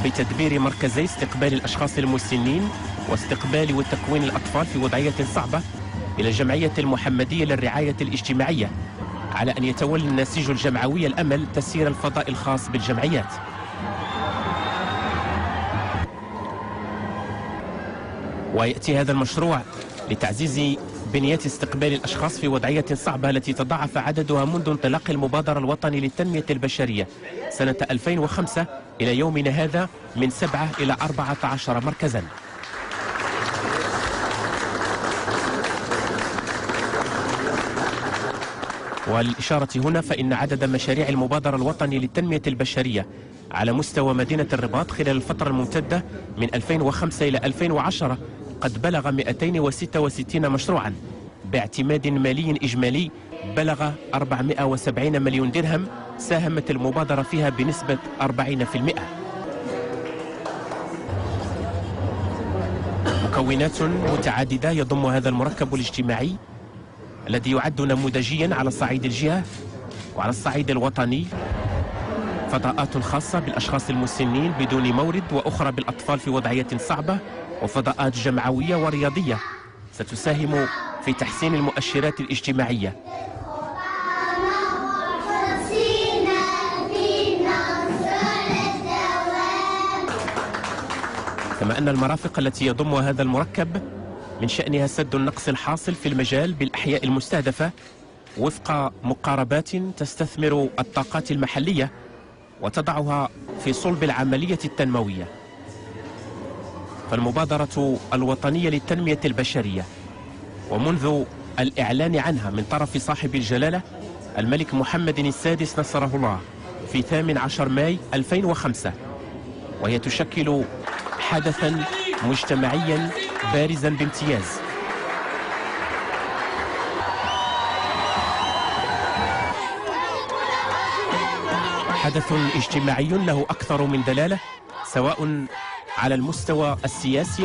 بتدبير مركزي استقبال الأشخاص المسنين واستقبال وتكوين الأطفال في وضعية صعبة إلى الجمعية المحمدية للرعاية الاجتماعية، على أن يتولى النسيج الجمعوي الأمل تسيير الفضاء الخاص بالجمعيات. ويأتي هذا المشروع لتعزيز بنيات استقبال الأشخاص في وضعية صعبة التي تضاعف عددها منذ انطلاق المبادرة الوطني للتنمية البشرية سنة 2005 إلى يومنا هذا من 7 إلى 14 مركزا. والإشارة هنا فإن عدد مشاريع المبادرة الوطني للتنمية البشرية على مستوى مدينة الرباط خلال الفترة الممتدة من 2005 إلى 2010 قد بلغ 266 مشروعا باعتماد مالي إجمالي بلغ 470 مليون درهم، ساهمت المبادرة فيها بنسبة 40%. مكونات متعددة يضم هذا المركب الاجتماعي الذي يعد نموذجيا على صعيد الجهة وعلى الصعيد الوطني: فضاءات خاصة بالأشخاص المسنين بدون مورد، وأخرى بالأطفال في وضعية صعبة، وفضاءات جمعوية ورياضية ستساهم في تحسين المؤشرات الاجتماعية. كما أن المرافق التي يضمها هذا المركب من شأنها سد النقص الحاصل في المجال بالأحياء المستهدفة وفق مقاربات تستثمر الطاقات المحلية وتضعها في صلب العملية التنموية. فالمبادرة الوطنية للتنمية البشرية، ومنذ الإعلان عنها من طرف صاحب الجلالة الملك محمد السادس نصره الله في 18 ماي 2005، وهي تشكل حدثا مجتمعيا بارزا بامتياز. حدث اجتماعي له أكثر من دلالة، سواء على المستوى السياسي أو